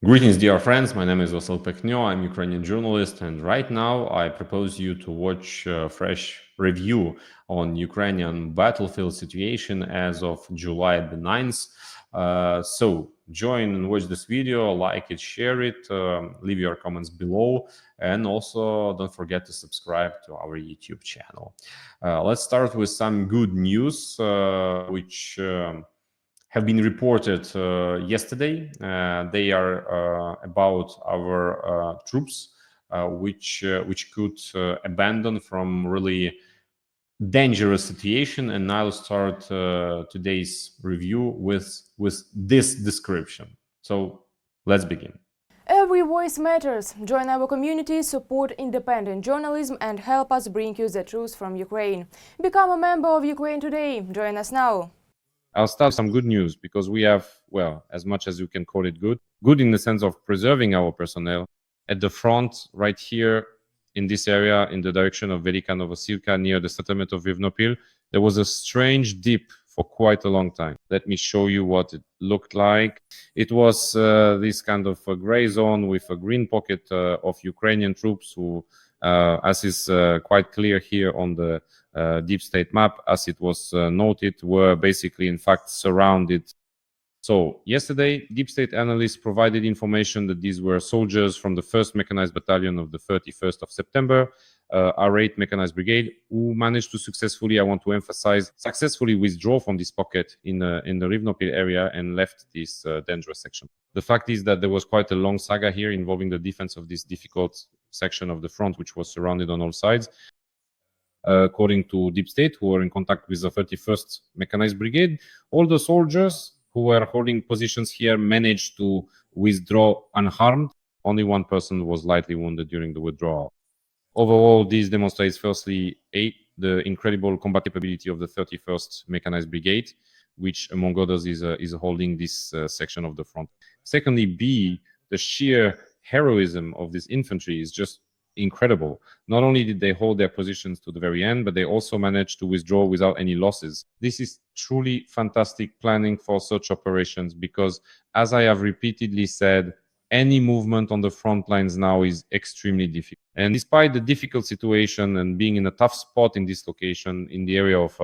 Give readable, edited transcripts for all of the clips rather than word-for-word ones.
Greetings, dear friends. My name is Vasyl Pekhno. I'm a Ukrainian journalist, and right now I propose you to watch a fresh review on Ukrainian battlefield situation as of July the 9th. So join and watch this video, like it, share it, leave your comments below, and also don't forget to subscribe to our YouTube channel. Let's start with some good news, which have been reported yesterday. They are about our troops, which could abandon from really dangerous situation. And I'll start today's review with this description. So let's begin. Every voice matters. Join our community, support independent journalism, and help us bring you the truth from Ukraine. Become a member of Ukraine Today. Join us now. I'll start with some good news because we have, well, as much as you can call it good in the sense of preserving our personnel at the front right here in this area in the direction of Velika Novosilka near the settlement of Rovnopol. There was a strange dip for quite a long time. Let me show you what it looked like. It was this kind of a gray zone with a green pocket of Ukrainian troops who, as is quite clear here on the deep state map, as it was noted, were basically in fact surrounded. So yesterday, deep state analysts provided information that these were soldiers from the 1st Mechanized Battalion of the 31st of September, our 8th Mechanized Brigade, who managed to successfully, I want to emphasize, successfully withdraw from this pocket in the Rovnopol area and left this dangerous section. The fact is that there was quite a long saga here involving the defense of this difficult section of the front, which was surrounded on all sides. According to Deep State, who were in contact with the 31st Mechanized Brigade, all the soldiers who were holding positions here managed to withdraw unharmed. Only one person was lightly wounded during the withdrawal. Overall, this demonstrates, firstly, the incredible combat capability of the 31st Mechanized Brigade, which, among others, is holding this section of the front. Secondly, B, the sheer heroism of this infantry is just incredible. Not only did they hold their positions to the very end, but they also managed to withdraw without any losses. This is truly fantastic planning for such operations because, as I have repeatedly said, any movement on the front lines now is extremely difficult. And despite the difficult situation and being in a tough spot in this location in the area of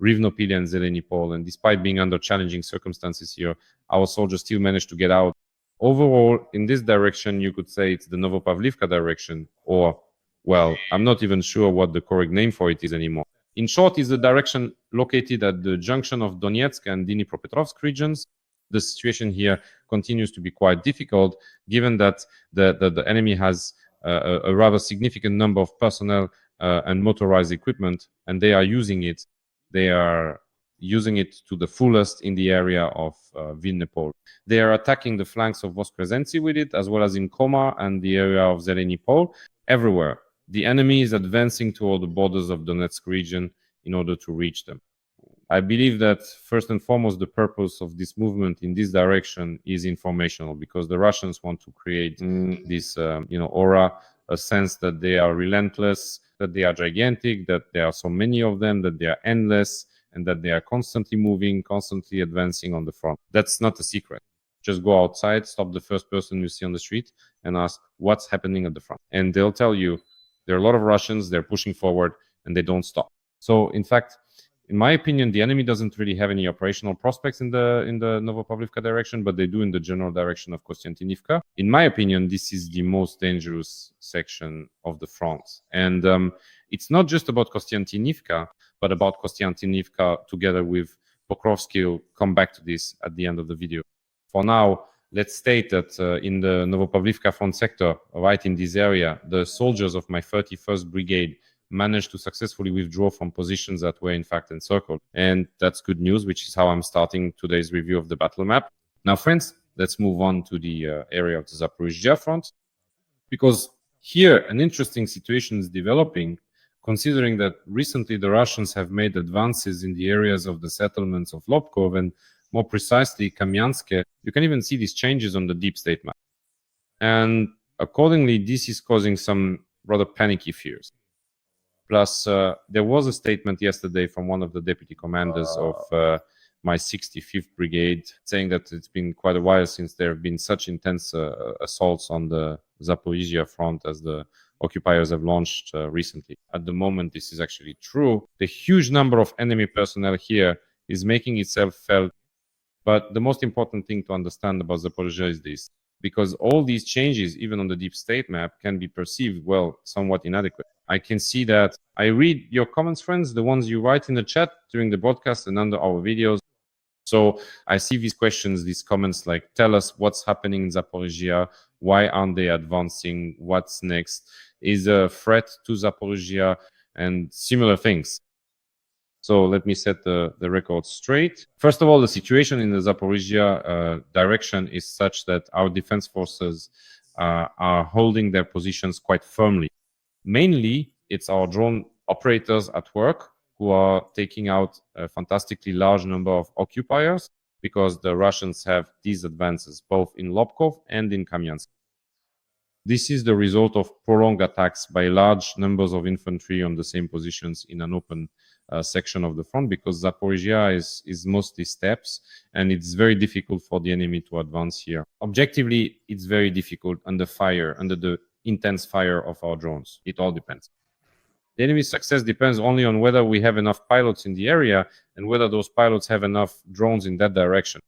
Rovnopol and Zelenipol, and despite being under challenging circumstances here, our soldiers still managed to get out. Overall, in this direction, you could say it's the Novopavlivka direction, or, well, I'm not even sure what the correct name for it is anymore. In short, it's the direction located at the junction of Donetsk and Dnipropetrovsk regions. The situation here continues to be quite difficult, given that the enemy has a rather significant number of personnel and motorized equipment, and they are using it. They are using it to the fullest in the area of Vilnopol. They are attacking the flanks of Voskresency with it, as well as in Koma and the area of Zelenipol. Everywhere, the enemy is advancing toward the borders of Donetsk region in order to reach them. I believe that first and foremost, the purpose of this movement in this direction is informational, because the Russians want to create this, aura, a sense that they are relentless, that they are gigantic, that there are so many of them, that they are endless, and that they are constantly moving, constantly advancing on the front. That's not a secret. Just go outside, stop the first person you see on the street, and ask what's happening at the front. And they'll tell you there are a lot of Russians, they're pushing forward, and they don't stop. So, in fact, in my opinion, the enemy doesn't really have any operational prospects in the Novopavlivka direction, but they do in the general direction of Kostiantinivka. In my opinion, this is the most dangerous section of the front. And it's not just about Kostiantinivka, but about Kostiantinivka together with Pokrovsky. We'll come back to this at the end of the video. For now, let's state that in the Novopavlivka front sector, right in this area, the soldiers of my 31st Brigade managed to successfully withdraw from positions that were in fact encircled. And that's good news, which is how I'm starting today's review of the battle map. Now, friends, let's move on to the area of the Zaporizhzhia front, because here an interesting situation is developing, considering that recently the Russians have made advances in the areas of the settlements of Lobkov and more precisely Kamyanske. You can even see these changes on the deep state map. And accordingly, this is causing some rather panicky fears. Plus, there was a statement yesterday from one of the deputy commanders of my 65th Brigade, saying that it's been quite a while since there have been such intense assaults on the Zaporizhzhia front as the occupiers have launched recently. At the moment, this is actually true. The huge number of enemy personnel here is making itself felt. But the most important thing to understand about Zaporizhzhia is this, because all these changes, even on the deep state map, can be perceived, well, somewhat inadequate. I can see that. I read your comments, friends, the ones you write in the chat during the broadcast and under our videos. So I see these questions, these comments like, tell us what's happening in Zaporizhzhia, why aren't they advancing, what's next, is a threat to Zaporizhzhia, and similar things. So let me set the record straight. First of all, the situation in the Zaporizhzhia direction is such that our defense forces are holding their positions quite firmly. Mainly, it's our drone operators at work who are taking out a fantastically large number of occupiers because the Russians have these advances both in Lobkov and in Kamyansk. This is the result of prolonged attacks by large numbers of infantry on the same positions in an open section of the front, because Zaporizhzhia is mostly steppes and it's very difficult for the enemy to advance here. Objectively, it's very difficult under fire, under the intense fire of our drones. It all depends. The enemy's success depends only on whether we have enough pilots in the area and whether those pilots have enough drones in that direction.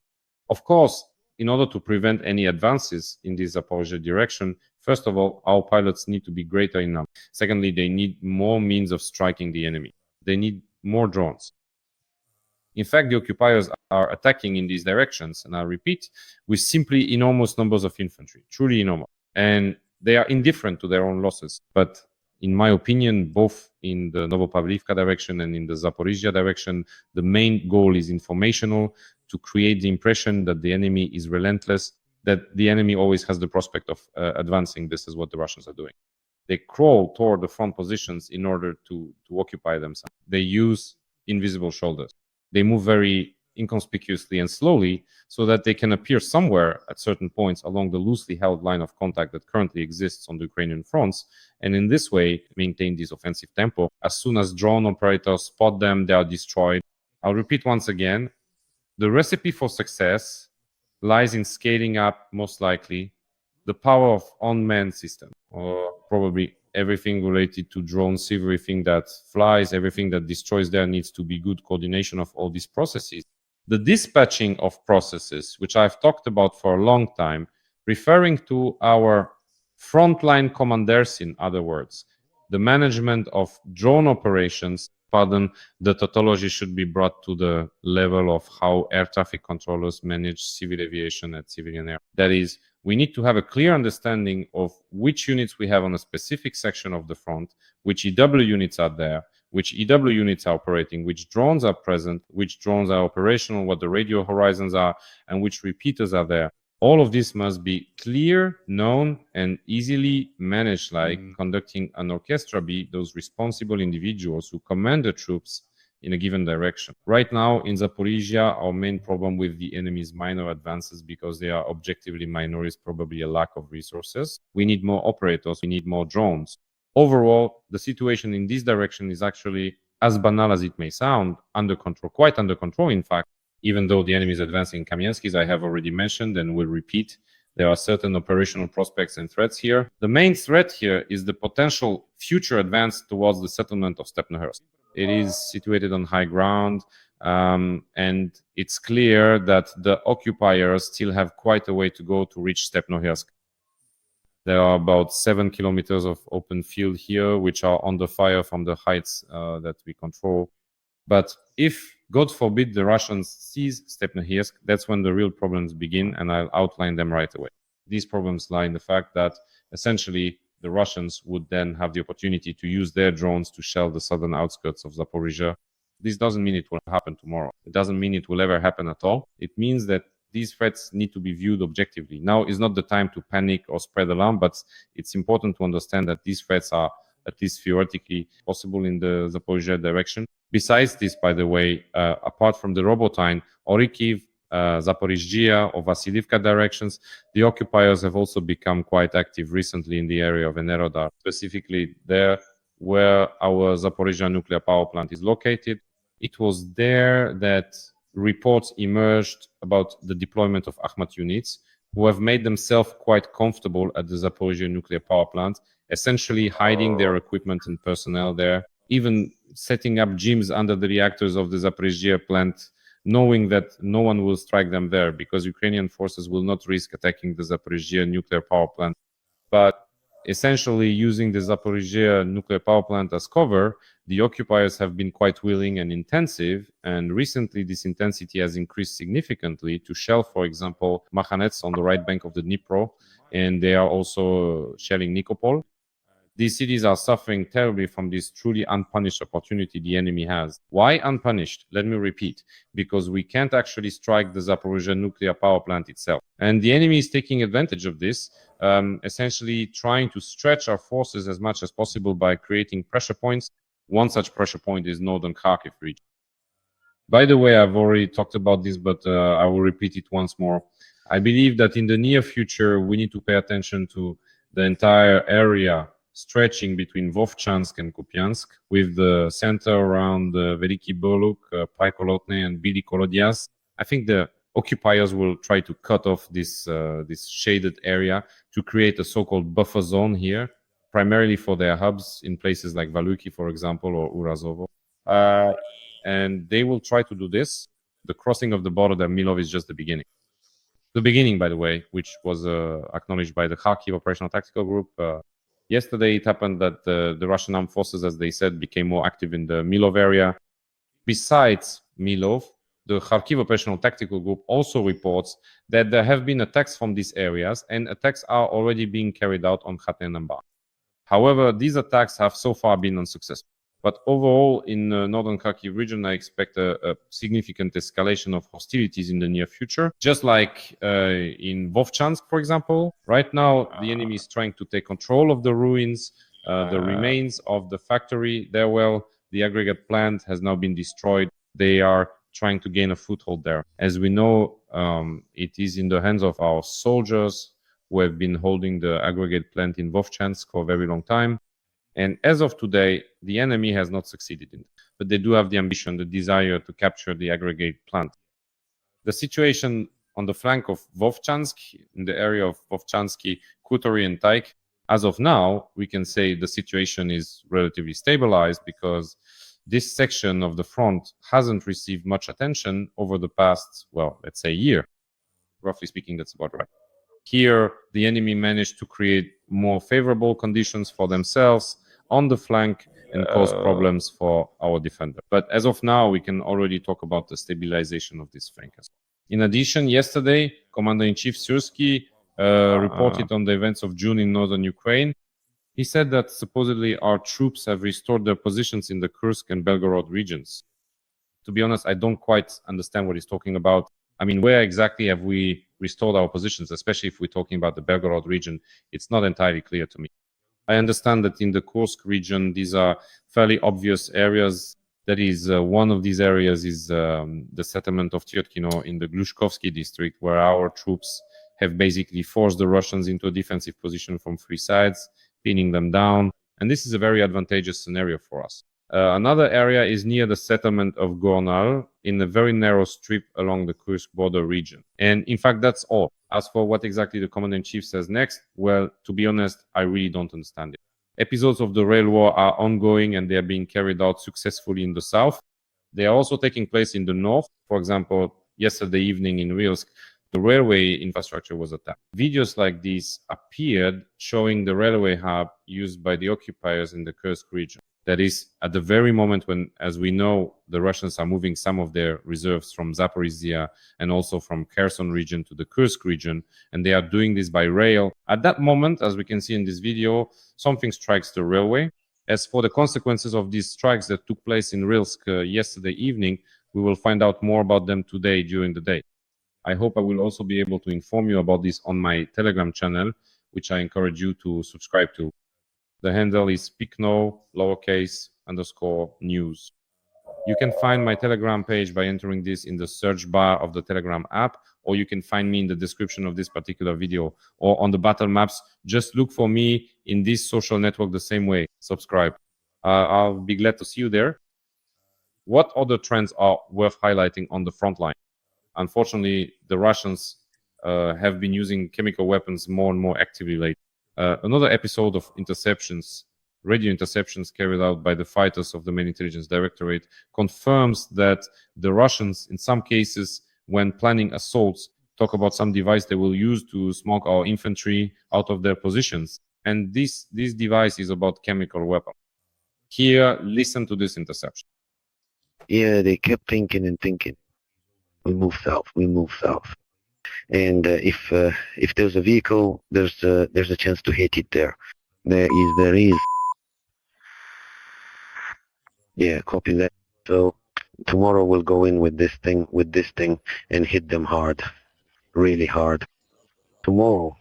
Of course, in order to prevent any advances in this Zaporizhzhia direction, first of all, our pilots need to be greater in number. Secondly, they need more means of striking the enemy. They need more drones. In fact, the occupiers are attacking in these directions, and I repeat, with simply enormous numbers of infantry, truly enormous. And they are indifferent to their own losses. But in my opinion, both in the Novopavlivka direction and in the Zaporizhzhia direction, the main goal is informational, to create the impression that the enemy is relentless, that the enemy always has the prospect of advancing. This is what the Russians are doing. They crawl toward the front positions in order to occupy themselves. They use invisible shoulders. They move very inconspicuously and slowly so that they can appear somewhere at certain points along the loosely held line of contact that currently exists on the Ukrainian fronts, and in this way maintain this offensive tempo. As soon as drone operators spot them, they are destroyed. I'll repeat once again, the recipe for success lies in scaling up, most likely, the power of unmanned system, or probably everything related to drones, everything that flies, everything that destroys. There needs to be good coordination of all these processes. The dispatching of processes, which I've talked about for a long time, referring to our frontline commanders, in other words, the management of drone operations, the tautology should be brought to the level of how air traffic controllers manage civil aviation at civilian air. That is, we need to have a clear understanding of which units we have on a specific section of the front, which EW units are there, which EW units are operating, which drones are present, which drones are operational, what the radio horizons are, and which repeaters are there. All of this must be clear, known, and easily managed, like conducting an orchestra, be those responsible individuals who command the troops in a given direction. Right now in Zaporizhzhia, our main problem with the enemy's minor advances, because they are objectively minor, is probably a lack of resources. We need more operators, we need more drones. Overall, the situation in this direction is actually, as banal as it may sound, under control, quite under control, in fact. Even though the enemy is advancing in Kamyansk, as I have already mentioned and will repeat, there are certain operational prospects and threats here. The main threat here is the potential future advance towards the settlement of Stepnohirsk. It is situated on high ground, and it's clear that the occupiers still have quite a way to go to reach Stepnohirsk. There are about 7 kilometers of open field here, which are under fire from the heights that we control. But if, God forbid, the Russians seize Stepnohirsk, that's when the real problems begin, and I'll outline them right away. These problems lie in the fact that, essentially, the Russians would then have the opportunity to use their drones to shell the southern outskirts of Zaporizhzhia. This doesn't mean it will happen tomorrow. It doesn't mean it will ever happen at all. It means that these threats need to be viewed objectively. Now is not the time to panic or spread alarm, but it's important to understand that these threats are, at least theoretically, possible in the Zaporizhzhia direction. Besides this, by the way, apart from the Robotine, Kharkiv, Zaporizhzhia or Vasylivka directions, the occupiers have also become quite active recently in the area of Enerhodar, specifically there where our Zaporizhzhia nuclear power plant is located. It was there that reports emerged about the deployment of Akhmat units who have made themselves quite comfortable at the Zaporizhzhia nuclear power plant, essentially hiding their equipment and personnel there, even setting up gyms under the reactors of the Zaporizhzhia plant, knowing that no one will strike them there because Ukrainian forces will not risk attacking the Zaporizhzhia nuclear power plant. But essentially using the Zaporizhzhia nuclear power plant as cover, the occupiers have been quite willing and intensive, and recently this intensity has increased significantly to shell, for example, Mechanized on the right bank of the Dnipro, and they are also shelling Nikopol. These cities are suffering terribly from this truly unpunished opportunity the enemy has. Why unpunished? Let me repeat. Because we can't actually strike the Zaporizhzhia nuclear power plant itself. And the enemy is taking advantage of this, essentially trying to stretch our forces as much as possible by creating pressure points. One such pressure point is northern Kharkiv region. By the way, I've already talked about this, but I will repeat it once more. I believe that in the near future, we need to pay attention to the entire area stretching between Vovchansk and Kupiansk, with the center around Veliki Boluk, Paikolotne, and Bili Kolodias. I think the occupiers will try to cut off this shaded area to create a so-called buffer zone here, primarily for their hubs in places like Valuki, for example, or Urazovo. And they will try to do this. The crossing of the border at Milov is just the beginning. The beginning, by the way, which was acknowledged by the Kharkiv Operational Tactical Group. Yesterday, it happened that the Russian armed forces, as they said, became more active in the Milov area. Besides Milov, the Kharkiv Operational Tactical Group also reports that there have been attacks from these areas, and attacks are already being carried out on Khaten and Bar. However, these attacks have so far been unsuccessful. But overall, in the northern Kharkiv region, I expect a significant escalation of hostilities in the near future. Just like in Vovchansk, for example, right now, the enemy is trying to take control of the ruins, the remains of the factory there. Well, the aggregate plant has now been destroyed. They are trying to gain a foothold there. As we know, it is in the hands of our soldiers who have been holding the aggregate plant in Vovchansk for a very long time. And as of today, the enemy has not succeeded in it, but they do have the ambition, the desire to capture the aggregate plant. The situation on the flank of Vovchansk, in the area of Vovchansky, Kutory, and Taik, as of now, we can say the situation is relatively stabilized because this section of the front hasn't received much attention over the past, well, let's say year. Roughly speaking, that's about right. Here, the enemy managed to create more favorable conditions for themselves on the flank and cause problems for our defender. But as of now, we can already talk about the stabilization of this flank as well. In addition, yesterday, Commander-in-Chief Syrsky reported on the events of June in northern Ukraine. He said that supposedly our troops have restored their positions in the Kursk and Belgorod regions. To be honest, I don't quite understand what he's talking about. I mean, where exactly have we restored our positions, especially if we're talking about the Belgorod region? It's not entirely clear to me. I understand that in the Kursk region, these are fairly obvious areas. That is, one of these areas is the settlement of Tyotkino in the Glushkovsky district, where our troops have basically forced the Russians into a defensive position from three sides, pinning them down. And this is a very advantageous scenario for us. Another area is near the settlement of Gornal in a very narrow strip along the Kursk border region. And in fact, that's all. As for what exactly the Commander-in-Chief says next, well, to be honest, I really don't understand it. Episodes of the rail war are ongoing and they are being carried out successfully in the south. They are also taking place in the north. For example, yesterday evening in Rilsk, the railway infrastructure was attacked. Videos like these appeared showing the railway hub used by the occupiers in the Kursk region. That is, at the very moment when, as we know, the Russians are moving some of their reserves from Zaporizhzhia and also from Kherson region to the Kursk region, and they are doing this by rail. At that moment, as we can see in this video, something strikes the railway. As for the consequences of these strikes that took place in Rilsk yesterday evening, we will find out more about them today during the day. I hope I will also be able to inform you about this on my Telegram channel, which I encourage you to subscribe to. The handle is Pekhno, _news. You can find my Telegram page by entering this in the search bar of the Telegram app, or you can find me in the description of this particular video, or on the battle maps. Just look for me in this social network the same way. Subscribe. I'll be glad to see you there. What other trends are worth highlighting on the front line? Unfortunately, the Russians have been using chemical weapons more and more actively lately. Another episode of interceptions, radio interceptions carried out by the fighters of the main intelligence directorate, confirms that the Russians, in some cases, when planning assaults, talk about some device they will use to smoke our infantry out of their positions. And this device is about chemical weapon. Here, listen to this interception. Yeah, they kept thinking and thinking. We move south. We move south. And if there's a vehicle, there's a chance to hit it there. There is. Yeah, copy that. So tomorrow we'll go in with this thing, and hit them hard, really hard. Tomorrow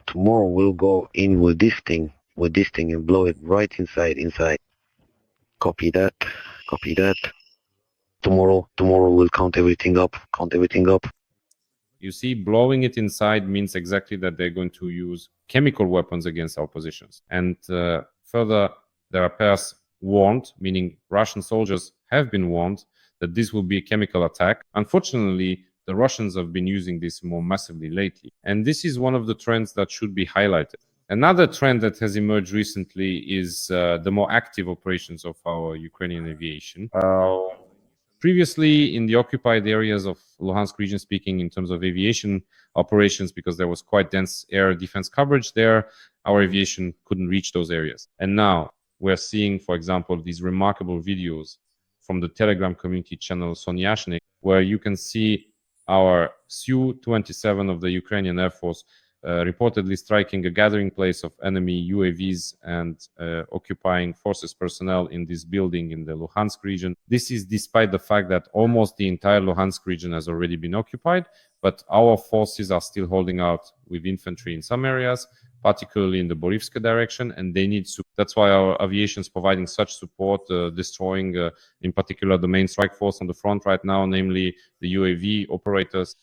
we'll go in with this thing, and blow it right inside. Copy that. Tomorrow we'll count everything up. You see, blowing it inside means exactly that they're going to use chemical weapons against our positions. And further, there are pairs warned, meaning Russian soldiers have been warned that this will be a chemical attack. Unfortunately, the Russians have been using this more massively lately. And this is one of the trends that should be highlighted. Another trend that has emerged recently is the more active operations of our Ukrainian aviation. Previously, in the occupied areas of Luhansk region, speaking in terms of aviation operations, because there was quite dense air defense coverage there, our aviation couldn't reach those areas. And now we're seeing, for example, these remarkable videos from the Telegram community channel Sonyashnik, where you can see our Su-27 of the Ukrainian Air Force reportedly striking a gathering place of enemy UAVs and occupying forces personnel in this building in the Luhansk region. This is despite the fact that almost the entire Luhansk region has already been occupied, but our forces are still holding out with infantry in some areas, particularly in the Borivska direction, and they need support. That's why our aviation is providing such support, destroying in particular the main strike force on the front right now, namely the UAV operators.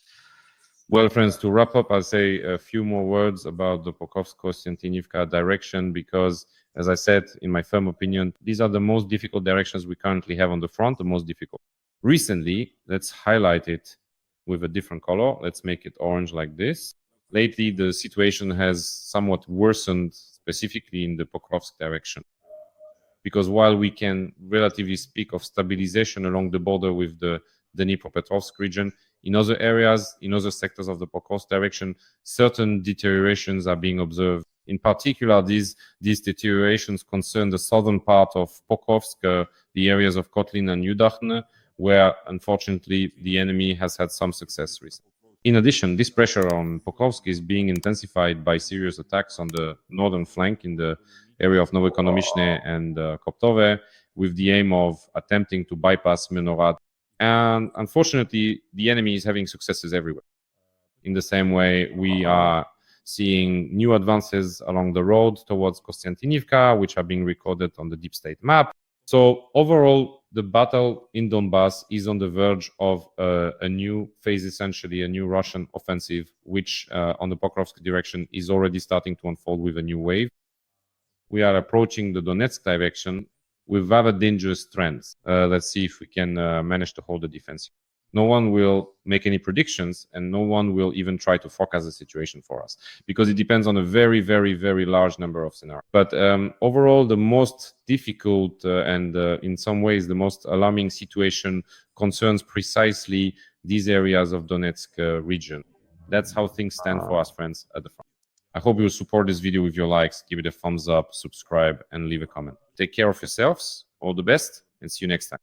Well, friends, to wrap up, I'll say a few more words about the Pokrovsk-Kostiantynivka direction, because, as I said, in my firm opinion, these are the most difficult directions we currently have on the front, the most difficult. Recently, let's highlight it with a different color. Let's make it orange like this. Lately, the situation has somewhat worsened, specifically in the Pokrovsk direction. Because while we can relatively speak of stabilization along the border with the Dnipropetrovsk region, in other areas, in other sectors of the Pokrovsk direction, certain deteriorations are being observed. In particular, these deteriorations concern the southern part of Pokrovsk, the areas of Kotlin and Yudakhne, where, unfortunately, the enemy has had some success recently. In addition, this pressure on Pokrovsk is being intensified by serious attacks on the northern flank in the area of Novoekonomishne and Koptove, with the aim of attempting to bypass Menorad. And unfortunately, the enemy is having successes everywhere. In the same way, we are seeing new advances along the road towards Kostiantynivka, which are being recorded on the deep state map. So overall, the battle in Donbass is on the verge of a new phase, essentially a new Russian offensive, which on the Pokrovsk direction is already starting to unfold with a new wave. We are approaching the Donetsk direction with rather dangerous trends. Let's see if we can manage to hold the defensive. No one will make any predictions, and no one will even try to forecast the situation for us, because it depends on a very, very, very large number of scenarios. But overall, the most difficult and in some ways the most alarming situation concerns precisely these areas of Donetsk region. That's how things stand for us, friends, at the front. I hope you will support this video with your likes, give it a thumbs up, subscribe, and leave a comment. Take care of yourselves, all the best, and see you next time.